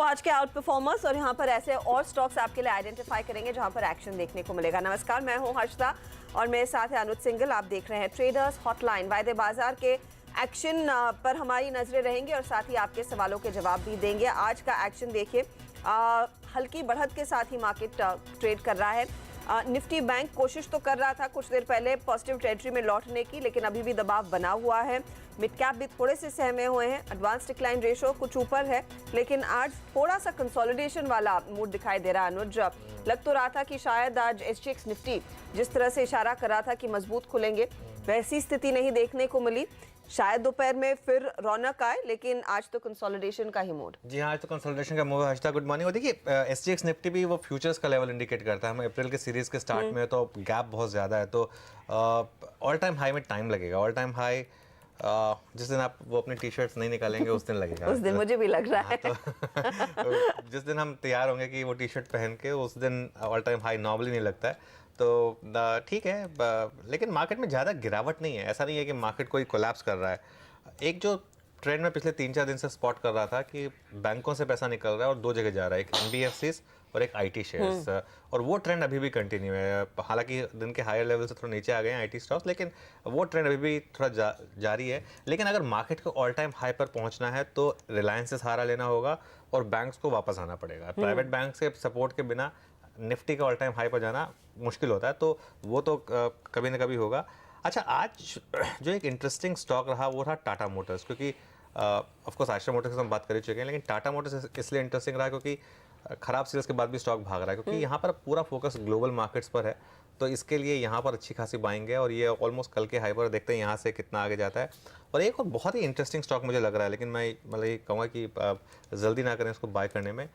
आज के out performers और यहाँ पर ऐसे और स्टॉक्स आपके लिए आइडेंटिफाई करेंगे जहाँ पर एक्शन देखने को मिलेगा। नमस्कार, मैं हूँ हर्षदा और मेरे साथ है अनुज सिंगल। आप देख रहे हैं ट्रेडर्स हॉटलाइन। वायदे बाजार के एक्शन पर हमारी नजरें रहेंगी और साथ ही आपके सवालों के जवाब भी देंगे। आज का एक्शन देखिए, हल्की बढ़त के साथ ही मार्केट ट्रेड कर रहा है। निफ्टी बैंक कोशिश तो कर रहा था कुछ देर पहले पॉजिटिव टेरिटरी में लौटने की, लेकिन अभी भी दबाव बना हुआ है। मिड कैप भी थोड़े से सहमे हुए हैं। एडवांस डिक्लाइन रेशो कुछ ऊपर है, लेकिन आज थोड़ा सा कंसोलिडेशन वाला मूड दिखाई दे रहा है। अनुज, लग तो रहा था कि शायद आज एसजीएक्स निफ्टी जिस तरह से इशारा कर रहा था कि मजबूत खुलेंगे, वैसी स्थिति नहीं देखने को मिली। शायद दोपहर में फिर रौनक आए, लेकिन आज तो कंसोलिडेशन का ही मूड। जी हाँ, आज तो कंसोलिडेशन का मूड। Harshada good morning. और देखिए एसजीएक्स निफ्टी भी वो फ्यूचर्स का लेवल इंडिकेट करता है। हम अप्रैल के सीरीज के स्टार्ट में तो गैप बहुत ज़्यादा है, तो ऑल टाइम हाई में टाइम लगेगा। ऑल टाइम हाई जिस दिन आप वो अपनी टी शर्ट्स नहीं निकालेंगे उस दिन लगेगा। उस दिन मुझे भी लग रहा है। तो जिस दिन हम तैयार होंगे कि वो टी शर्ट पहन के, उस दिन ऑल टाइम हाई नॉर्मली नहीं लगता है। तो ठीक है, लेकिन मार्केट में ज़्यादा गिरावट नहीं है। ऐसा नहीं है कि मार्केट कोई कोलैप्स कर रहा है। एक जो ट्रेंड में पिछले 3-4 दिन से स्पॉट कर रहा था कि बैंकों से पैसा निकल रहा है और दो जगह जा रहा है, एक एनबीएफसीज और एक आईटी शेयर्स, और वो ट्रेंड अभी भी कंटिन्यू है। हालांकि दिन के हायर लेवल से थोड़ा नीचे आ गए हैं आईटी स्टॉक्स, लेकिन वो ट्रेंड अभी भी थोड़ा जारी है। लेकिन अगर मार्केट को ऑल टाइम हाई पर पहुंचना है तो रिलायंस से सहारा लेना होगा और बैंक्स को वापस आना पड़ेगा। प्राइवेट बैंक से सपोर्ट के बिना निफ्टी का ऑल टाइम हाई पर जाना मुश्किल होता है, तो वो तो कभी ना कभी होगा। अच्छा, आज जो एक इंटरेस्टिंग स्टॉक रहा वो रहा टाटा मोटर्स, क्योंकि ऑफ कोर्स आश्रम मोटर्स की हम बात कर चुके हैं, लेकिन टाटा मोटर्स इसलिए इंटरेस्टिंग रहा क्योंकि खराब सीरीज के बाद भी स्टॉक भाग रहा है, क्योंकि यहाँ पर पूरा फोकस ग्लोबल मार्केट्स पर है। तो इसके लिए यहाँ पर अच्छी खासी बाइंग है और ये ऑलमोस्ट कल के हाई पर देखते हैं यहाँ से कितना आगे जाता है। और एक और बहुत ही इंटरेस्टिंग स्टॉक मुझे लग रहा है, लेकिन मैं मतलब ये कहूँगा कि जल्दी ना करें इसको बाय करने में।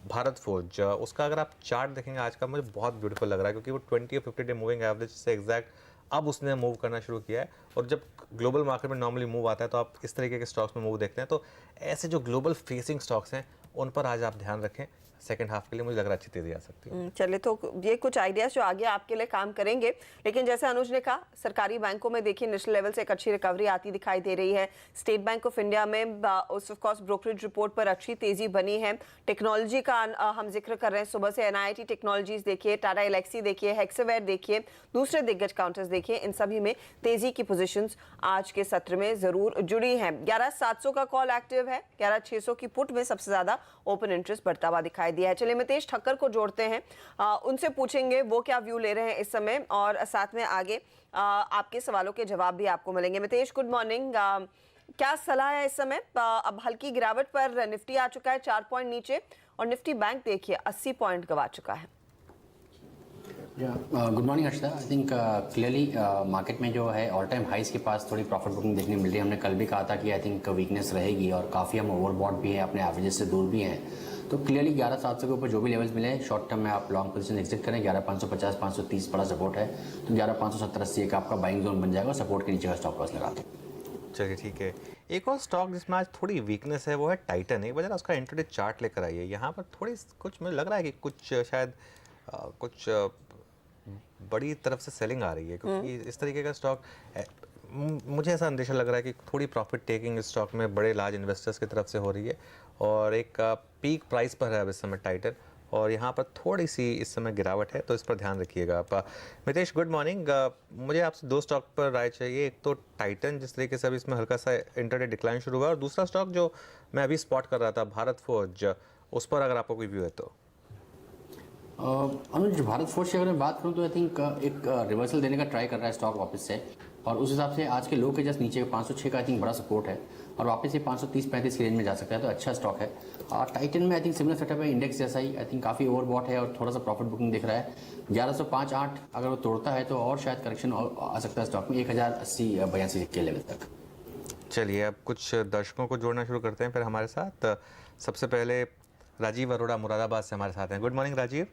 भारत फोर्ज, उसका अगर आप चार्ट देखेंगे आज का, मुझे बहुत ब्यूटीफुल लग रहा है, क्योंकि वो 20 और 50 डे मूविंग एवरेज से एग्जैक्ट अब उसने मूव करना शुरू किया है। और जब ग्लोबल मार्केट में नॉर्मली मूव आता है तो आप इस तरीके के स्टॉक्स में मूव देखते हैं। तो ऐसे जो ग्लोबल फेसिंग स्टॉक्स हैं उन पर आज आप ध्यान रखें। सेकंड हाफ के लिए मुझे लग रहा है अच्छी तेजी आ सकती है। चलिए, तो ये कुछ आइडियाज जो आगे आपके लिए काम करेंगे। लेकिन जैसे अनुज ने कहा, सरकारी बैंकों में देखिए नेशनल लेवल से एक अच्छी रिकवरी आती दिखाई दे रही है। स्टेट बैंक ऑफ इंडिया में ऑफ कोर्स ब्रोकरेज रिपोर्ट पर अच्छी तेजी बनी है। टेक्नोलॉजी का हम जिक्र कर रहे हैं सुबह से। एनआईटी टेक्नोलॉजीज देखिए, टाटा एलेक्सी देखिए, हेक्सावेयर देखिए, दूसरे दिग्गज काउंटर्स देखिए, इन सभी में तेजी की पोजीशंस आज के सत्र में जरूर जुड़ी हैं। 11,700 का कॉल एक्टिव है, 11,600 की पुट में सबसे ज्यादा ओपन इंटरेस्ट बढ़ता हुआ दिखाई दिया है। चलिए मितेश ठक्कर को जोड़ते हैं, उनसे पूछेंगे वो क्या व्यू ले रहे हैं इस समय, और साथ में आगे आपके सवालों के जवाब भी आपको मिलेंगे। मितेश गुड मॉर्निंग, क्या सलाह है इस समय? अब हल्की गिरावट पर निफ्टी आ चुका है 4 पॉइंट नीचे, और निफ्टी बैंक देखिए 80 पॉइंट गवा चुका है। Good morning Harshada. I think clearly market में जो है ऑल टाइम हाइस के पास थोड़ी प्रॉफिट बुकिंग देखने मिल रही है। हमने कल भी कहा था कि आई थिंक वीकनेस रहेगी और काफ़ी हम ओवरबॉट भी हैं, अपने एवरेजेस से दूर भी हैं। तो क्लियरली 11,700 के ऊपर जो भी लेवल्स मिले, शॉर्ट टर्म में आप लॉन्ग पोजीशन एग्जिट करें। 11,550, 530 बड़ा सपोर्ट है, तो 11,570-80 एक आपका बाइंग जोन बन जाएगा। सपोर्ट के नीचे का स्टॉप लॉस लगा के चलिए ठीक है। एक और स्टॉक जिसमें आज थोड़ी वीकनेस है वो है टाइटन। एक वजह उसका इंट्राडे चार्ट लेकर आइए। यहाँ पर थोड़ी कुछ मुझे लग रहा है कि कुछ शायद कुछ बड़ी तरफ से सेलिंग आ रही है, क्योंकि इस तरीके का स्टॉक मुझे ऐसा अंदेशा लग रहा है कि थोड़ी प्रॉफिट टेकिंग इस स्टॉक में बड़े लार्ज इन्वेस्टर्स की तरफ से हो रही है। और एक पीक प्राइस पर है अब इस समय टाइटन, और यहाँ पर थोड़ी सी इस समय गिरावट है, तो इस पर ध्यान रखिएगा आप। मितेश गुड मॉर्निंग, मुझे आपसे दो स्टॉक पर राय चाहिए। एक तो टाइटन, जिस तरीके से अभी इसमें हल्का सा इंटरडे डिक्लाइन शुरू हुआ, और दूसरा स्टॉक जो मैं अभी स्पॉट कर रहा था भारत फोर्ज, उस पर अगर आपको कोई व्यू है तो। अनुज, भारत फोर्ज की अगर मैं बात करूं तो आई थिंक एक रिवर्सल देने का ट्राई कर रहा है स्टॉक वापस से, और उस हिसाब से आज के लो के जस्ट नीचे 506 का आई थिंक बड़ा सपोर्ट है, और वापस से 530-35 की रेंज में जा सकता है, तो अच्छा स्टॉक है। और टाइटन में आई थिंक सिमिलर सेटअप है, इंडेक्स जैसा ही। आई थिंक काफ़ी ओवरबॉट है और थोड़ा सा प्रॉफिट बुकिंग दिख रहा है। 1105-8 अगर वो तोड़ता है तो और शायद करेक्शन आ सकता है स्टॉक में 1080-82 के लेवल तक। चलिए अब कुछ दर्शकों को जोड़ना शुरू करते हैं फिर हमारे साथ। सबसे पहले राजीव अरोड़ा मुरादाबाद से हमारे साथ हैं। Good morning Rajiv.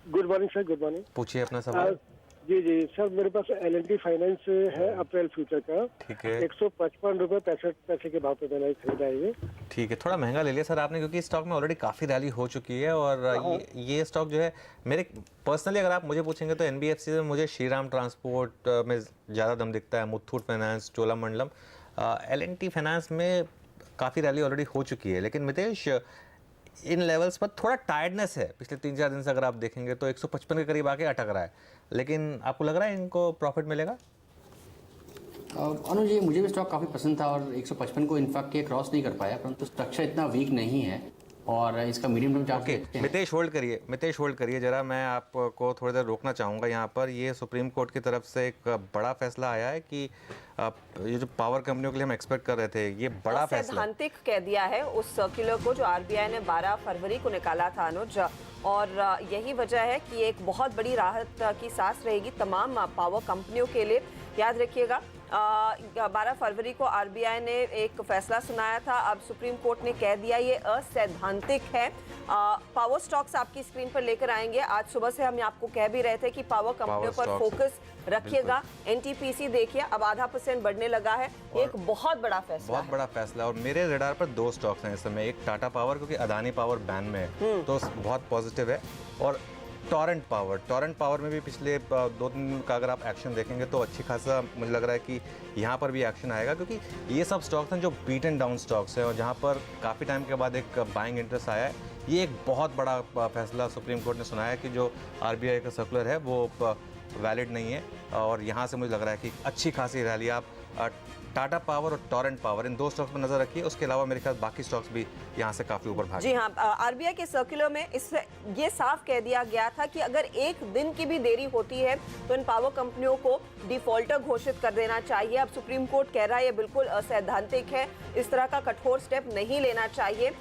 Good morning sir, good morning. पूछिए अपना सवाल। जी जी सर, मेरे पास एल&टी फाइनेंस है अप्रैल फ्यूचर का। ठीक है। 155 रुपये 65 पैसे के भाव पे मैंने खरीदा है ये। ठीक है, थोड़ा महंगा ले लिया सर आपने, क्योंकि स्टॉक में ऑलरेडी काफ़ी रैली हो चुकी है। और ये स्टॉक जो है, मेरे पर्सनली अगर आप मुझे पूछेंगे तो एनबीएफसी में मुझे श्रीराम ट्रांसपोर्ट में ज़्यादा दम दिखता है, Muthoot finance, Cholamandalam. L&T finance में काफ़ी रैली ऑलरेडी हो चुकी है। लेकिन मितेश, इन लेवल्स पर थोड़ा टायर्डनेस है पिछले 3-4 दिन से। अगर आप देखेंगे तो 155 के करीब आके अटक रहा है, लेकिन आपको लग रहा है इनको प्रॉफिट मिलेगा? अनुज जी, मुझे भी स्टॉक काफ़ी पसंद था और 155 को इनफैक्ट के क्रॉस नहीं कर पाया, परंतु स्ट्रक्चर इतना वीक नहीं है और इसका medium term chart okay, Mitesh hold करिए जरा। मैं आपको थोड़ी देर रोकना चाहूँगा यहाँ पर। ये सुप्रीम कोर्ट की तरफ से एक बड़ा फैसला आया है कि ये जो पावर कंपनियों के लिए हम एक्सपेक्ट कर रहे थे, ये बड़ा फैसला सैद्धांतिक कह दिया है उस सर्कुलर को जो आरबीआई ने 12 फरवरी को निकाला था अनुज, और यही वजह है कि एक बहुत बड़ी राहत की सांस रहेगी तमाम पावर कंपनियों के लिए। याद रखिएगा 12 फरवरी को आरबीआई ने एक फैसला सुनाया था, अब सुप्रीम कोर्ट ने कह दिया ये असैद्धांतिक है। पावर स्टॉक्स आपकी स्क्रीन पर लेकर आएंगे। आज सुबह से हम आपको कह भी रहे थे कि पावर कंपनियों पर फोकस रखिएगा। एनटीपीसी देखिए अब 0.5% बढ़ने लगा है, एक बहुत बड़ा फैसला और मेरे रडार पर 2 स्टॉक्स हैं इस समय। एक टाटा पावर, क्योंकि अदानी पावर बैन में है तो बहुत पॉजिटिव है, और टोरेंट पावर में भी पिछले 2 दिन का अगर आप एक्शन देखेंगे तो अच्छी खासा मुझे लग रहा है कि यहाँ पर भी एक्शन आएगा, क्योंकि ये सब स्टॉक्स हैं जो बीट एंड डाउन स्टॉक्स हैं और जहाँ पर काफ़ी टाइम के बाद एक बाइंग इंटरेस्ट आया है। ये एक बहुत बड़ा फैसला सुप्रीम कोर्ट ने सुनाया है कि जो आरबीआई का सर्कुलर है वो वैलिड नहीं है, और यहाँ से मुझे लग रहा है कि अच्छी खासी रैली आप टाटा पावर और टोरेंट पावर इन 2 स्टॉक्स पर नजर रखिए। उसके अलावा मेरे ख्याल बाकी स्टॉक्स भी यहाँ से काफी ऊपर भागे। जी हाँ, आरबीआई के सर्कुलर में इससे ये साफ कह दिया गया था कि अगर एक दिन की भी देरी होती है तो इन पावर कंपनियों को डिफॉल्टर घोषित कर देना चाहिए। अब सुप्रीम कोर्ट कह रहा है ये बिल्कुल असैद्धांतिक है, इस तरह का कठोर स्टेप नहीं लेना चाहिए।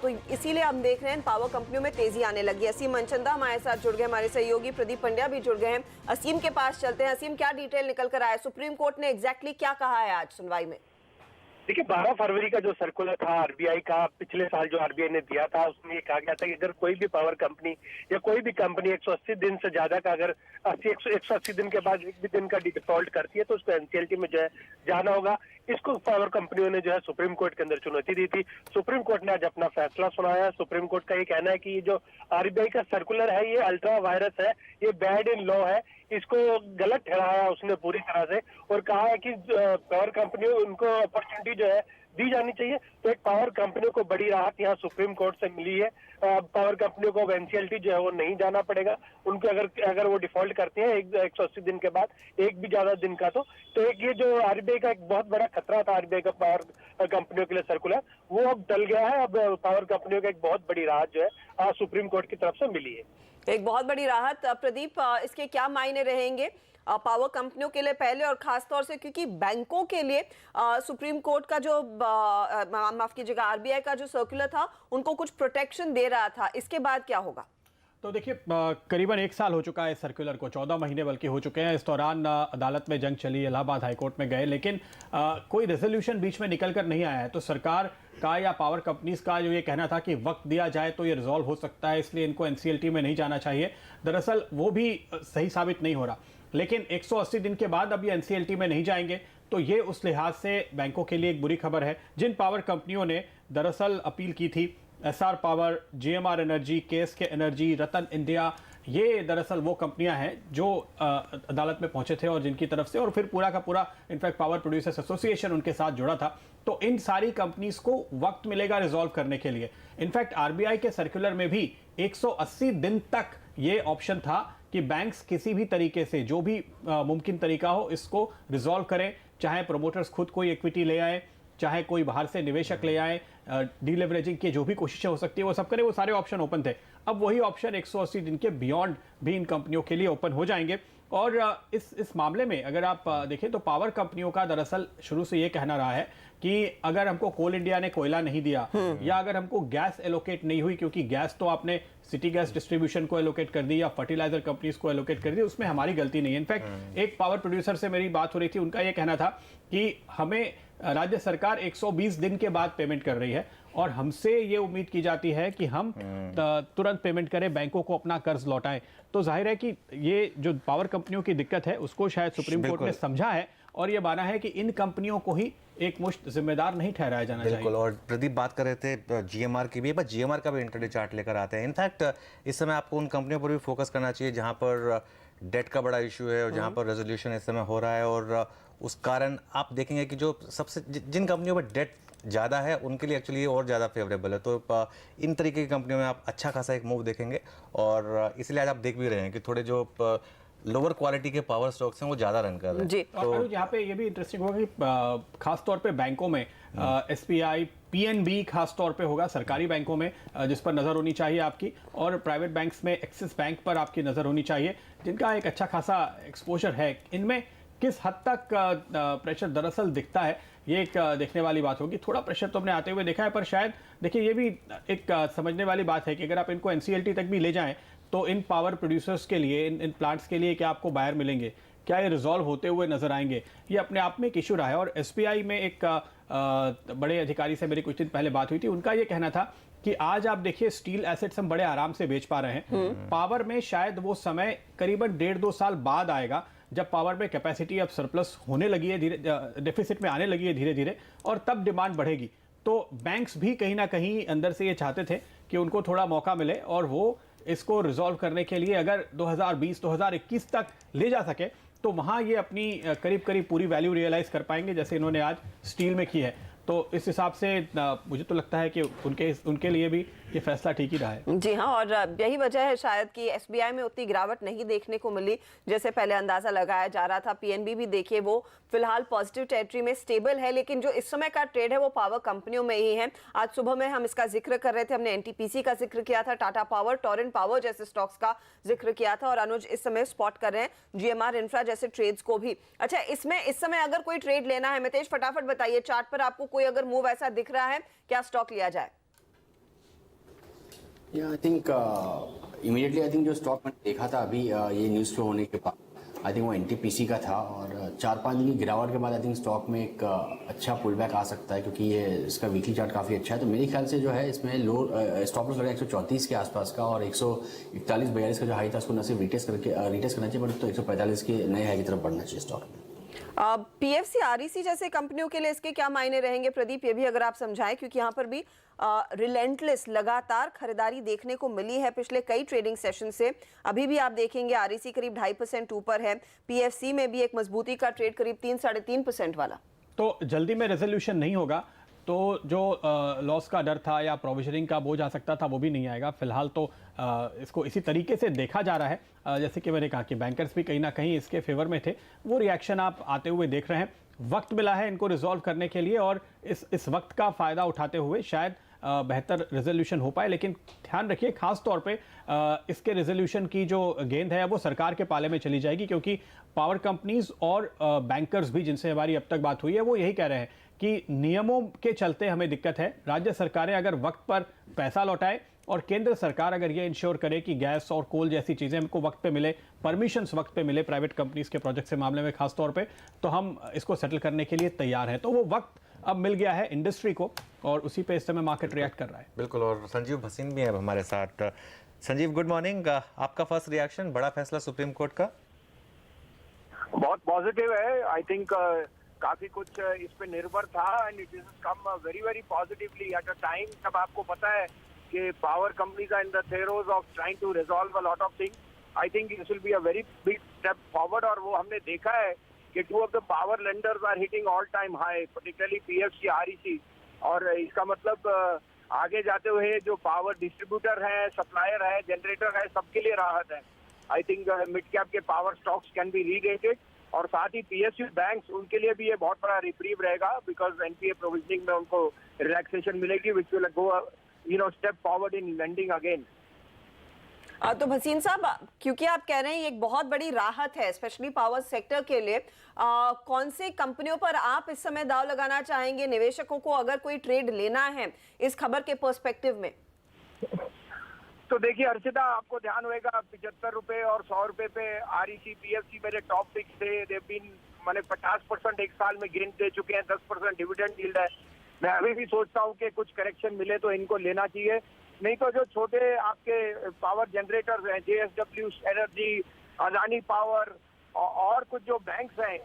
तो इसीलिए हम देख रहे हैं पावर कंपनियों में तेजी आने लगी। असीम मनचंदा हमारे साथ जुड़ गए, हमारे सहयोगी प्रदीप पंड्या भी जुड़ गए हैं। असीम के पास चलते हैं। असीम, क्या डिटेल निकल कर आया? सुप्रीम कोर्ट ने एग्जैक्टली क्या कहा है आज सुनवाई में? देखिए, 12 फरवरी का जो सर्कुलर था आरबीआई का, पिछले साल जो आरबीआई ने दिया था, उसमें ये कहा गया था कि अगर कोई भी पावर कंपनी या कोई भी कंपनी 180 दिन से ज्यादा का अगर 180 दिन के बाद एक भी दिन का डिफॉल्ट करती है तो उसको एनसीएलटी में जो है जाना होगा। इसको पावर कंपनियों ने जो है सुप्रीम कोर्ट के अंदर चुनौती दी थी। सुप्रीम कोर्ट ने आज अपना फैसला सुनाया। सुप्रीम कोर्ट का ये कहना है कि ये जो आरबीआई का सर्कुलर है ये अल्ट्रा वायरस है, ये बैड इन लॉ है, इसको गलत ठहराया उसने पूरी तरह से, और कहा है कि पावर कंपनियों उनको अपॉर्चुनिटी जो है दी जानी चाहिए। तो एक पावर कंपनियों को बड़ी राहत यहाँ सुप्रीम कोर्ट से मिली है। पावर कंपनियों को एनसीएलटी जो है वो नहीं जाना पड़ेगा। उनके अगर वो डिफॉल्ट करते हैं 180 दिन के बाद एक भी ज्यादा दिन का, तो एक ये जो आरबीआई का एक बहुत बड़ा खतरा था आरबीआई का पावर कंपनियों के लिए सर्कुलर, वो अब टल गया है। अब पावर कंपनियों का एक बहुत बड़ी राहत जो है आज सुप्रीम कोर्ट की तरफ से मिली है। एक बहुत बड़ी राहत। प्रदीप, इसके क्या मायने रहेंगे पावर कंपनियों के लिए पहले, और खास तौर से क्योंकि बैंकों के लिए सुप्रीम कोर्ट का जो माफ कीजिएगा आरबीआई का जो सर्कुलर था उनको कुछ प्रोटेक्शन दे रहा था, इसके बाद क्या होगा? तो देखिए, करीबन 1 साल हो चुका है इस सर्कुलर को, 14 महीने बल्कि हो चुके हैं। इस दौरान अदालत में जंग चली, इलाहाबाद हाईकोर्ट में गए, लेकिन कोई रेजोल्यूशन बीच में निकल कर नहीं आया है। तो सरकार का या पावर कंपनीज का जो ये कहना था कि वक्त दिया जाए तो ये रिजॉल्व हो सकता है, इसलिए इनको एनसीएलटी में नहीं जाना चाहिए, दरअसल वो भी सही साबित नहीं हो रहा। लेकिन 180 दिन के बाद अब ये एनसीएलटी में नहीं जाएंगे तो ये उस लिहाज से बैंकों के लिए एक बुरी खबर है। जिन पावर कंपनियों ने दरअसल अपील की थी, SR power, GMR energy, KSK energy, Ratan India, ये दरअसल वो कंपनियां हैं जो अदालत में पहुंचे थे और जिनकी तरफ से, और फिर पूरा का पूरा इनफैक्ट पावर प्रोड्यूसर्स एसोसिएशन उनके साथ जुड़ा था। तो इन सारी कंपनीज को वक्त मिलेगा रिजॉल्व करने के लिए। इनफैक्ट आरबीआई के सर्कुलर में भी 180 दिन तक ये ऑप्शन था कि बैंक्स किसी भी तरीके से, जो भी मुमकिन तरीका हो, इसको रिजॉल्व करें, चाहे प्रोमोटर्स खुद कोई इक्विटी ले आए, चाहे कोई बाहर से निवेशक ले आए, डीलेवरेजिंग की जो भी कोशिशें हो सकती है वो सब करें, वो सारे ऑप्शन ओपन थे। अब वही ऑप्शन 180 दिन के बियॉन्ड भी इन कंपनियों के लिए ओपन हो जाएंगे। और इस मामले में अगर आप देखें तो पावर कंपनियों का दरअसल शुरू से ये कहना रहा है कि अगर हमको कोल इंडिया ने कोयला नहीं दिया या अगर हमको गैस एलोकेट नहीं हुई, क्योंकि गैस तो आपने सिटी गैस डिस्ट्रीब्यूशन को एलोकेट कर दी या फर्टिलाइजर कंपनीज को एलोकेट कर दी, उसमें हमारी गलती नहीं है। इनफैक्ट एक पावर प्रोड्यूसर से मेरी बात हो रही थी, उनका यह कहना था कि हमें राज्य सरकार 120 दिन के बाद पेमेंट कर रही है और हमसे ये उम्मीद की जाती है कि हम तुरंत पेमेंट करें, बैंकों को अपना कर्ज लौटाएं। तो जाहिर है कि ये जो पावर कंपनियों की दिक्कत है उसको शायद सुप्रीम कोर्ट ने समझा है और ये माना है कि इन कंपनियों को ही एक मुश्त जिम्मेदार नहीं ठहराया जाना चाहिए। बिल्कुल। और प्रदीप बात कर रहे थे जीएमआर की भी, एक बार जीएमआर का भी इंटरडे चार्ट लेकर आते हैं। इनफैक्ट इस समय आपको उन कंपनियों पर भी फोकस करना चाहिए जहां पर डेट का बड़ा इशू है और जहाँ पर रेजोल्यूशन इस समय हो रहा है, और उस कारण आप देखेंगे कि जो सबसे जिन कंपनियों पर डेट ज़्यादा है उनके लिए एक्चुअली ये और ज़्यादा फेवरेबल है। तो इन तरीके की कंपनियों में आप अच्छा खासा एक मूव देखेंगे, और इसलिए आज आप देख भी रहे हैं कि थोड़े जो लोअर क्वालिटी के पावर स्टॉक्स हैं वो ज़्यादा रन कर रहे हैं। जी। तो यहाँ पे ये भी इंटरेस्टिंग होगा कि खास तौर पे बैंकों में एसबीआई, पीएनबी खास तौर पे होगा, सरकारी बैंकों में जिस पर नज़र होनी चाहिए आपकी, और प्राइवेट बैंक्स में एक्सिस बैंक पर आपकी नज़र होनी चाहिए, जिनका एक अच्छा खासा एक्सपोजर है। इनमें किस हद तक प्रेशर दरअसल दिखता है, ये एक देखने वाली बात होगी। थोड़ा प्रेशर तो हमने आते हुए देखा है, पर शायद देखिए ये भी एक समझने वाली बात है कि अगर आप इनको एनसीएलटी तक भी ले जाएं तो इन पावर प्रोड्यूसर्स के लिए, इन प्लांट्स के लिए क्या आपको बायर मिलेंगे, क्या ये रिजॉल्व होते हुए नजर आएंगे, ये अपने आप में एक इशू रहा है। और एसबीआई में एक बड़े अधिकारी से मेरी कुछ दिन पहले बात हुई थी, उनका ये कहना था कि आज आप देखिए स्टील एसेट्स हम बड़े आराम से बेच पा रहे हैं, पावर में शायद वो समय करीबन 1.5-2 साल बाद आएगा जब पावर में कैपेसिटी अब सरप्लस होने लगी है, डेफिसिट में आने लगी है धीरे धीरे, और तब डिमांड बढ़ेगी। तो बैंक्स भी कहीं ना कहीं अंदर से ये चाहते थे कि उनको थोड़ा मौका मिले और वो इसको रिजॉल्व करने के लिए अगर 2020-2021 तक ले जा सके तो वहाँ ये अपनी करीब करीब पूरी वैल्यू रियलाइज कर पाएंगे, जैसे इन्होंने आज स्टील में की है। तो इस हिसाब से मुझे तो लगता है कि उनके लिए भी ये फैसला ठीक ही रहा है। जी हाँ, और यही वजह है शायद कि एसबीआई में उतनी गिरावट नहीं देखने को मिली जैसे पहले अंदाजा लगाया जा रहा था। पीएनबी भी देखिए वो फिलहाल पॉजिटिव टेरिटरी में स्टेबल है, लेकिन जो इस समय का ट्रेड है वो पावर कंपनियों में ही है। आज सुबह में हम इसका जिक्र कर रहे थे, हमने एनटीपीसी का जिक्र किया था, टाटा पावर, टोरेंट पावर जैसे स्टॉक्स का जिक्र किया था, और अनुज इस समय स्पॉट कर रहे हैं जीएमआर इंफ्रा जैसे ट्रेड्स को भी। अच्छा, इसमें इस समय अगर कोई ट्रेड लेना है, मितेश फटाफट बताइए, चार्ट पर आपको कोई अगर मूव ऐसा दिख रहा है, क्या स्टॉक लिया जाए? I think immediately I think जो स्टॉक मैंने देखा था अभी ये न्यूज़ फ्लो होने के बाद, आई थिंक वो एनटीपीसी का था, और 4-5 दिन की गिरावट के बाद आई थिंक स्टॉक में एक अच्छा पुल बैक आ सकता है, क्योंकि ये इसका वीकली चार्ट काफ़ी अच्छा है। तो मेरे ख्याल से जो है इसमें लो स्टॉप लॉस लगा 134 के आसपास का, और 141-42 का जो हाई था उसको न सिर्फ रिटेस्ट करना चाहिए, बट तो 145 के नए हाई की तरफ बढ़ना चाहिए स्टॉक में। पीएफसी, आरईसी जैसे कंपनियों के लिए इसके क्या मायने रहेंगे प्रदीप, ये भी अगर आप समझाएं, क्योंकि यहाँ पर भी रिलेंटलेस लगातार खरीदारी देखने को मिली है पिछले कई ट्रेडिंग सेशन से। अभी भी आप देखेंगे आरईसी करीब 2.5% ऊपर है, पीएफसी में भी एक मजबूती का ट्रेड करीब 3-3.5% वाला। तो जल्दी में रेजोल्यूशन नहीं होगा तो जो लॉस का डर था या प्रोविजनिंग का बोझ आ सकता था वो भी नहीं आएगा। फिलहाल तो इसको इसी तरीके से देखा जा रहा है, जैसे कि मैंने कहा कि बैंकर्स भी कहीं ना कहीं इसके फेवर में थे, वो रिएक्शन आप आते हुए देख रहे हैं। वक्त मिला है इनको रिजॉल्व करने के लिए, और इस वक्त का फ़ायदा उठाते हुए शायद बेहतर रेजोल्यूशन हो पाए। लेकिन ध्यान रखिए खास तौर पे इसके रेजोल्यूशन की जो गेंद है वो सरकार के पाले में चली जाएगी, क्योंकि पावर कंपनीज और बैंकर्स भी जिनसे हमारी अब तक बात हुई है वो यही कह रहे हैं कि नियमों के चलते हमें दिक्कत है। राज्य सरकारें अगर वक्त पर पैसा लौटाए और केंद्र सरकार अगर ये इंश्योर करे कि गैस और कोल जैसी चीज़ें हमको वक्त पे मिले, परमिशंस वक्त पे मिले प्राइवेट कंपनीज के प्रोजेक्ट के मामले में खास तौर पे, तो हम इसको सेटल करने के लिए तैयार हैं। तो वो वक्त अब मिल गया है इंडस्ट्री को, और उसी पे इस समय मार्केट रिएक्ट कर रहा है। बिल्कुल, और संजीव भसीन भी है हमारे साथ। Sanjeev, good morning. आपका फर्स्ट रिएक्शन, बड़ा फैसला सुप्रीम कोर्ट का? बहुत पॉजिटिव है। आई थिंक काफी कुछ इस पे निर्भर था, and it is come very very positively at a time जब आपको पता है कि power companies are in the throes of trying to resolve a lot of things. I think this will be a very big step forward, और वो हमने देखा है कि 2 of the power lenders are hitting all time high, particularly PFC, REC, और इसका मतलब आगे जाते हुए जो पावर डिस्ट्रीब्यूटर है, सप्लायर है, जनरेटर है, सबके लिए राहत है। आई थिंक मिड कैप के पावर स्टॉक्स कैन बी रीरेटेड, और साथ ही पीएसयू बैंक्स, उनके लिए भी ये बहुत बड़ा रिप्रीव रहेगा, बिकॉज एनपीए प्रोविजनिंग में उनको रिलैक्सेशन मिलेगी, which will go step forward in lending again. तो भसीन साहब, क्योंकि आप कह रहे हैं ये एक बहुत बड़ी राहत है स्पेशली पावर सेक्टर के लिए, कौन सी कंपनियों पर आप इस समय दाव लगाना चाहेंगे निवेशकों को अगर कोई ट्रेड लेना है इस खबर के पर्सपेक्टिव में? तो देखिए अर्चिता, आपको ध्यान होगा 75 रुपए और 100 रुपए पे आरईसी, पीएफसी मेरे टॉप पिक्स थे। दे बीन मैंने 50% एक साल में गेन दे चुके हैं, 10% डिविडेंड यील्ड है। मैं अभी भी सोचता हूँ कि कुछ करेक्शन मिले तो इनको लेना चाहिए, नहीं तो जो छोटे आपके पावर जनरेटर्स हैं, जेएसडब्ल्यू एनर्जी, अदानी पावर, और कुछ जो बैंक्स हैं,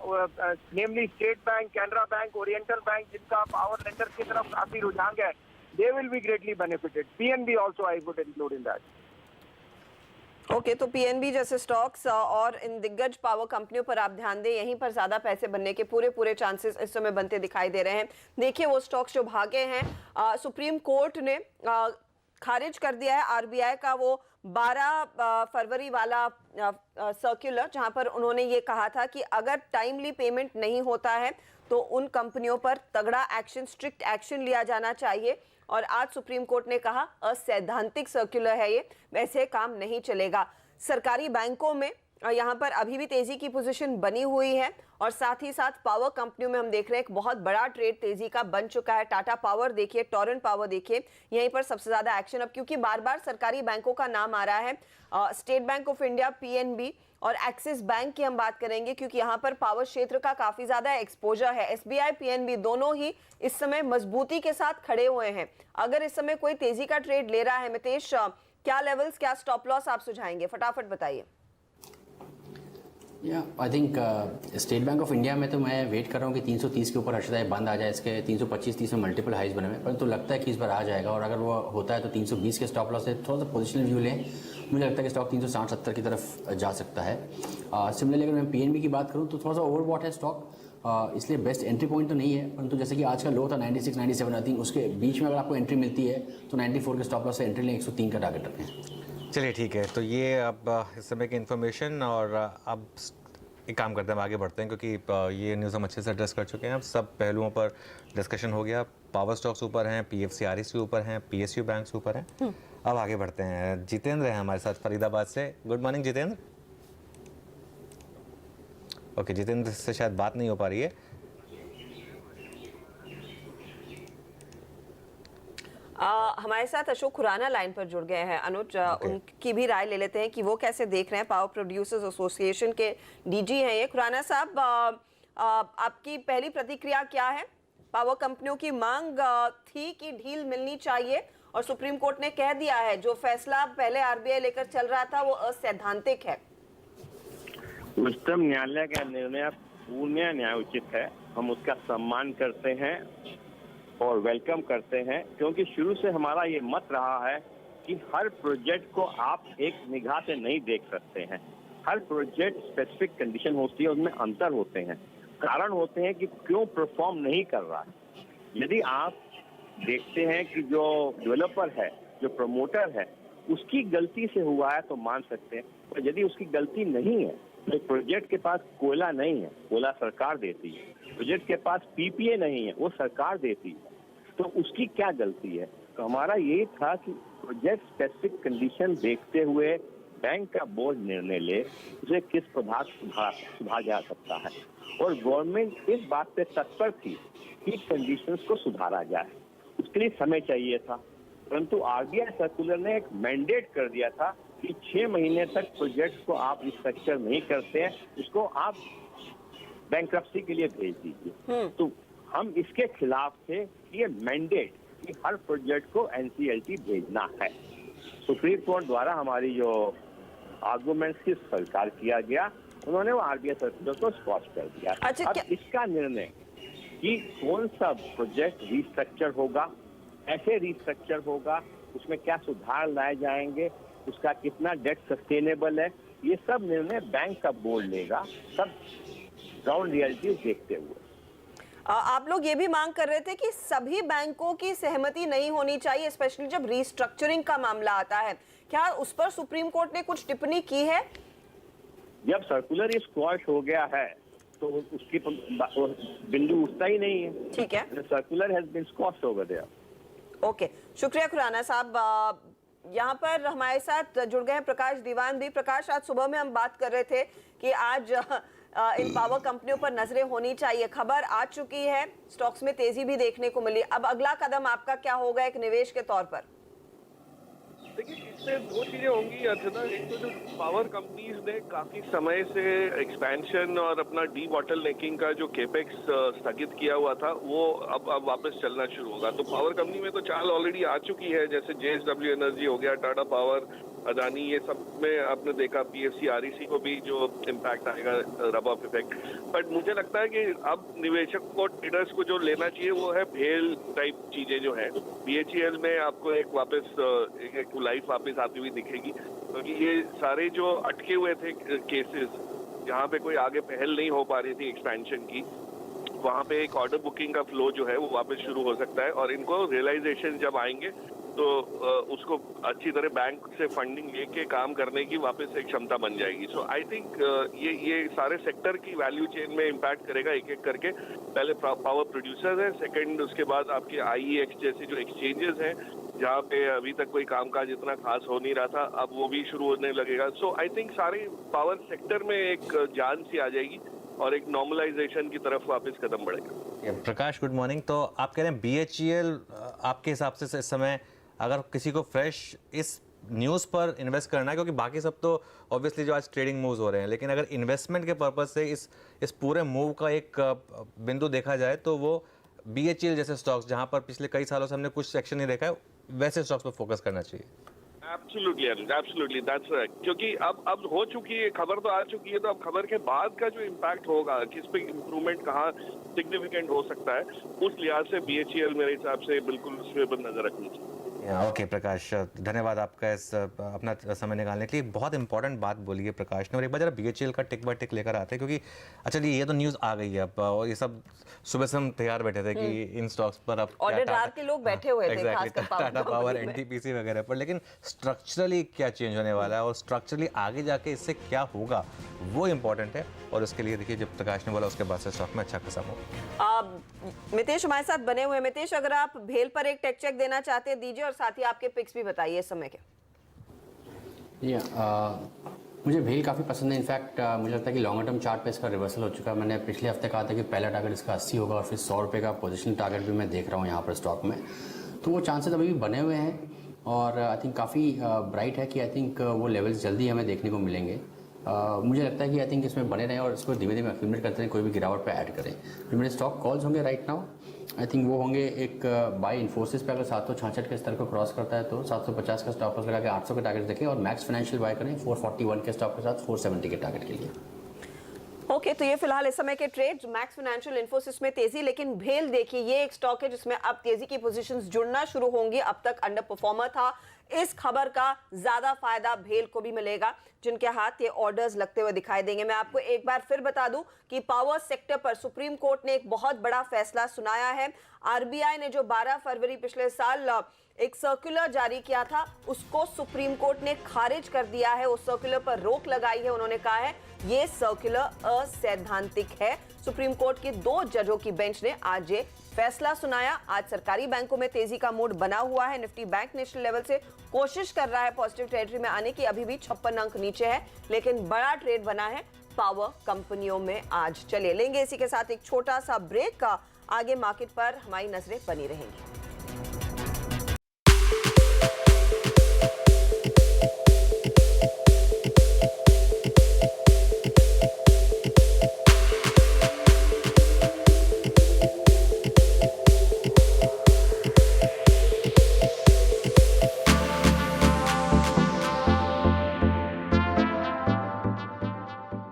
namely state bank, Canara bank, oriental bank, जिनका पावर लेंडर की तरफ काफी रुझान है, they will be greatly benefited. PNB also I would include in that. Okay, तो पीएनबी जैसे स्टॉक्स और इन दिग्गज पावर कंपनियों पर आप ध्यान दें, यहीं पर ज्यादा पैसे बनने के पूरे चांसेस इस समय बनते दिखाई दे रहे हैं। देखिए वो स्टॉक्स जो भागे हैं, सुप्रीम कोर्ट ने खारिज कर दिया है आरबीआई का वो 12 फरवरी वाला सर्कुलर, जहां पर उन्होंने ये कहा था कि अगर टाइमली पेमेंट नहीं होता है तो उन कंपनियों पर तगड़ा एक्शन, स्ट्रिक्ट एक्शन लिया जाना चाहिए। और आज सुप्रीम कोर्ट ने कहा असैद्धांतिक सर्कुलर है ये, वैसे काम नहीं चलेगा। सरकारी बैंकों में यहाँ पर अभी भी तेजी की पोजीशन बनी हुई है और साथ ही साथ पावर कंपनियों में हम देख रहे हैं एक बहुत बड़ा ट्रेड तेजी का बन चुका है। टाटा पावर देखिए, टोरेंट पावर देखिए, यहीं पर सबसे ज्यादा एक्शन। अब क्योंकि बार बार सरकारी बैंकों का नाम आ रहा है, state bank of India, PNB और एक्सिस बैंक की हम बात करेंगे क्योंकि यहाँ पर पावर क्षेत्र का काफी ज्यादा एक्सपोजर है। एसबीआई, पीएनबी दोनों ही इस समय मजबूती के साथ खड़े हुए हैं। अगर इस समय कोई तेजी का ट्रेड ले रहा है, मितेश, क्या लेवल्स, क्या स्टॉप लॉस आप सुझाएंगे, फटाफट बताइए। I think state bank of India में तो मैं वेट कर रहा हूँ कि 330 के ऊपर हर्षदा बंद आ जाए। इसके 325-30 में मल्टीपल हाइज बने हुए, परंतु लगता है कि इस बार आ जाएगा और अगर वो होता है तो 320 के स्टॉप लॉस है। थोड़ा सा पोजिशनल व्यू लें, मुझे लगता है कि स्टॉक 360-70 की तरफ जा सकता है। सिमिलरली अगर मैं पीएनबी की बात करूँ तो थोड़ा सा ओवरबॉट है स्टॉक, इसलिए बेस्ट एंट्री पॉइंट तो नहीं है, परंतु जैसे कि आज का लो था 96-97, आई थिंक उसके बीच में अगर आपको एंट्री मिलती है तो 94 के स्टॉप लॉस से एंट्री लें, 103 का टारगेट रखें। चलिए ठीक है, तो ये अब इस समय की इन्फॉर्मेशन, और अब एक काम करते हैं, आगे बढ़ते हैं क्योंकि ये न्यूज़ हम अच्छे से एड्रेस कर चुके हैं। अब सब पहलुओं पर डिस्कशन हो गया। पावर स्टॉक्स ऊपर हैं, पीएफसीआरईसी ऊपर हैं, पीएसयू बैंक्स ऊपर हैं। अब आगे बढ़ते हैं। जितेंद्र हैं हमारे साथ फरीदाबाद से। Good morning Jitendra. Okay, Jitendra से शायद बात नहीं हो पा रही है। हमारे साथ अशोक खुराना लाइन पर जुड़ गए हैं। अनुज, उनकी भी राय ले लेते हैं कि वो कैसे देख रहे हैं। पावर प्रोड्यूसर्स एसोसिएशन के डीजी हैं ये। खुराना साहब, आपकी पहली प्रतिक्रिया क्या है? पावर कंपनियों की मांग थी कि ढील मिलनी चाहिए और सुप्रीम कोर्ट ने कह दिया है जो फैसला पहले आरबीआई लेकर चल रहा था वो असैद्धांतिक है। उच्चतम न्यायालय का निर्णय पूर्ण न्यायोचित है, हम उसका सम्मान करते हैं और वेलकम करते हैं, क्योंकि शुरू से हमारा ये मत रहा है कि हर प्रोजेक्ट को आप एक निगाह से नहीं देख सकते हैं। हर प्रोजेक्ट स्पेसिफिक कंडीशन होती है, उनमें अंतर होते हैं, कारण होते हैं कि क्यों परफॉर्म नहीं कर रहा है। यदि आप देखते हैं कि जो डेवलपर है, जो प्रमोटर है, उसकी गलती से हुआ है तो मान सकते हैं, और यदि उसकी गलती नहीं है तो प्रोजेक्ट के पास कोयला नहीं है, कोयला सरकार देती है, प्रोजेक्ट के पास पीपीए नहीं है, वो सरकार देती है, तो उसकी क्या गलती है। तो हमारा ये था कि प्रोजेक्ट स्पेसिफिक कंडीशन देखते हुए बैंक का बोर्ड निर्णय ले उसे किस प्रकार सुधारा जा सकता है, और गवर्नमेंट इस बात पे तत्पर थी कि कंडीशंस को सुधारा जाए। उसके लिए समय चाहिए था, परंतु आरबीआई सर्कुलर ने एक मैंडेट कर दिया था कि 6 महीने तक प्रोजेक्ट को आप रिस्ट्रक्चर नहीं करते हैं, उसको आप बैंक्रप्सी के लिए भेज दीजिए। तो हम इसके खिलाफ थे कि ये मैंडेट कि हर प्रोजेक्ट को एनसीएलटी भेजना है। सुप्रीम कोर्ट द्वारा हमारी जो आर्गुमेंट्स की स्वीकार किया गया, उन्होंने वो आरबीआई सर्कुलर को स्पॉट कर दिया। अच्छा, अब इसका निर्णय कि कौन सा प्रोजेक्ट रिस्ट्रक्चर होगा, ऐसे रिस्ट्रक्चर होगा, उसमें क्या सुधार लाए जाएंगे, उसका कितना डेट सस्टेनेबल है, ये सब निर्णय बैंक का बोर्ड लेगा, सब ग्राउंड रियलिटी देखते हुए। आप लोग ये भी मांग कर रहे थे कि सभी बैंकों की सहमति नहीं होनी चाहिए, स्पेशली जब रीस्ट्रक्चरिंग का मामला आता है। क्या उस पर सुप्रीम कोर्ट ने कुछ टिप्पणी की है? जब सर्कुलर स्क्वॉश हो गया है तो उसकी बिंदु उठता ही नहीं है। ठीक है, circular has been squashed over there. Okay, शुक्रिया खुराना साहब। यहाँ पर हमारे साथ जुड़ गए हैं प्रकाश दीवान भी। प्रकाश, आज सुबह में हम बात कर रहे थे कि आज इन पावर कंपनियों पर नजरें होनी चाहिए। खबर आ चुकी है, स्टॉक्स में तेजी भी देखने को मिली। अब अगला कदम आपका क्या होगा एक निवेश के तौर पर? देखिए, इससे दो चीजें होंगी अर्चना। एक तो जो पावर कंपनीज ने काफी समय से एक्सपेंशन और अपना डी बॉटलनेकिंग का जो केपेक्स स्थगित किया हुआ था, वो अब वापस चलना शुरू होगा। तो पावर कंपनी में तो चाल ऑलरेडी आ चुकी है, जैसे जेएसडब्ल्यू एनर्जी हो गया, टाटा पावर, अदानी, ये सब में आपने देखा पीएफसीआरईसी को भी जो इम्पैक्ट आएगा, रब ऑफ इफेक्ट। बट मुझे लगता है कि अब निवेशक को, ट्रेडर्स को जो लेना चाहिए वो है भेल टाइप चीजें जो है। बीएचईएल में आपको एक वापस एक लाइफ वापस आती हुई दिखेगी। क्योंकि ये सारे जो अटके हुए थे केसेस जहाँ पे कोई आगे पहल नहीं हो पा रही थी एक्सपेंशन की, वहाँ पे एक ऑर्डर बुकिंग का फ्लो जो है वो वापस शुरू हो सकता है और इनको रियलाइजेशन जब आएंगे तो उसको अच्छी तरह बैंक से फंडिंग लेके काम करने की वापस एक क्षमता बन जाएगी। सो आई थिंक ये सारे सेक्टर की वैल्यू चेन में इम्पैक्ट करेगा एक एक करके। पहले पावर प्रोड्यूसर्स हैं, सेकंड उसके बाद आपके IEX जैसे जो एक्सचेंजेस हैं जहाँ पे अभी तक कोई कामकाज इतना खास हो नहीं रहा था, अब वो भी शुरू होने लगेगा। सो आई थिंक सारे पावर सेक्टर में एक जान सी आ जाएगी और एक नॉर्मलाइजेशन की तरफ वापस कदम बढ़ेगा। प्रकाश, गुड मॉर्निंग। तो आप कह रहे हैं BHEL आपके हिसाब से इस समय अगर किसी को फ्रेश इस न्यूज़ पर इन्वेस्ट करना है, क्योंकि बाकी सब तो ऑब्वियसली जो आज ट्रेडिंग मूव्स हो रहे हैं, लेकिन अगर इन्वेस्टमेंट के पर्पज से इस पूरे मूव का एक बिंदु देखा जाए तो वो BHEL जैसे स्टॉक्स जहां पर पिछले कई सालों से हमने कुछ सेक्शन नहीं देखा है, वैसे स्टॉक्स पर फोकस करना चाहिए। एब्सोल्युटली दैट्स राइट, क्योंकि अब हो चुकी है, खबर तो आ चुकी है, तो अब खबर के बाद का जो इम्पैक्ट होगा, किस पे इम्प्रूवमेंट कहाँ सिग्निफिकेंट हो सकता है, उस लिहाज से BHEL मेरे हिसाब से बिल्कुल उस पर नजर रखनी चाहिए। ओके प्रकाश, धन्यवाद आपका इस अपना समय निकालने के लिए। बहुत इंपॉर्टेंट बात बोली है प्रकाश ने, और एक बार जरा BHEL का टिक बाय टिक लेकर आते हैं, क्योंकि अच्छा जी ये तो न्यूज़ आ गई है अब, और ये सब सुबह से हम तैयार बैठे थे कि इन स्टॉक्स पर अब ऑर्डर डाल के लोग बैठे हुए थे, खासकर टाटा पावर NTPC वगैरह पर, लेकिन स्ट्रक्चरली क्या चेंज होने वाला है और स्ट्रक्चरली आगे जाके इससे क्या होगा वो इम्पोर्टेंट है। और उसके लिए देखिए जब प्रकाश ने बोला उसके बाद से स्टॉक में अच्छा खासा हो। मितेश हमारे साथ बने हुए हैं। मितेश, अगर आप भेल पर एक टेक चेक देना चाहते हैं दीजिए, और साथ ही आपके पिक्स भी बताइए इस समय के। मुझे भेल काफ़ी पसंद है। इनफैक्ट मुझे लगता है कि लॉन्गर टर्म चार्ट पे इसका रिवर्सल हो चुका है। मैंने पिछले हफ्ते कहा था कि पहला टारगेट इसका 80 होगा और फिर 100 रुपये का पोजीशन टारगेट भी मैं देख रहा हूँ यहाँ पर स्टॉक में, तो वो चांसेस अभी भी बने हुए हैं और आई थिंक काफ़ी ब्राइट है कि आई थिंक वो लेवल्स जल्दी हमें देखने को मिलेंगे। मुझे लगता है कि आई थिंक इसमें बने रहें और इसको धीमे धीमे एक्यूमुलेट करते रहें, कोई भी गिरावट पे ऐड करें। जो मेरे स्टॉक कॉल्स होंगे राइट नाउ, आई थिंक वो होंगे एक बाय इन्फोसिस पे, अगर 766 के स्तर को क्रॉस करता है तो 750 का स्टॉप लॉस लगा के 800 के टारगेट देखें, और मैक्स फाइनेंशियल बाय करें 441 के स्टॉप के साथ 470 के टारगेट के लिए। ओके, तो ये फिलहाल इस समय के ट्रेड। मैक्स फाइनेंशियल, इन्फोसिस में तेजी, लेकिन भेल देखिए ये एक स्टॉक है जिसमें अब तेजी की पोजीशंस जुड़ना शुरू होंगी। अब तक अंडर परफॉर्मर था। इस खबर का ज्यादा फायदा भेल को भी मिलेगा जिनके हाथ ये ऑर्डर्स लगते हुए दिखाई देंगे। मैं आपको एक बार फिर बता दूं कि पावर सेक्टर पर सुप्रीम कोर्ट ने एक बहुत बड़ा फैसला सुनाया है। RBI ने जो 12 फरवरी पिछले साल एक सर्कुलर जारी किया था उसको सुप्रीम कोर्ट ने खारिज कर दिया है। उस सर्कुलर पर रोक लगाई है। उन्होंने कहा है ये सर्कुलर असैद्धांतिक है। सुप्रीम कोर्ट की 2 जजों की बेंच ने आज ये फैसला सुनाया। आज सरकारी बैंकों में तेजी का मूड बना हुआ है। निफ्टी बैंक नेशनल लेवल से कोशिश कर रहा है पॉजिटिव टेरिटरी में आने की, अभी भी 56 अंक नीचे है, लेकिन बड़ा ट्रेड बना है पावर कंपनियों में आज। चलिए लेंगे इसी के साथ एक छोटा सा ब्रेक का, आगे मार्केट पर हमारी नजरें बनी रहेंगी।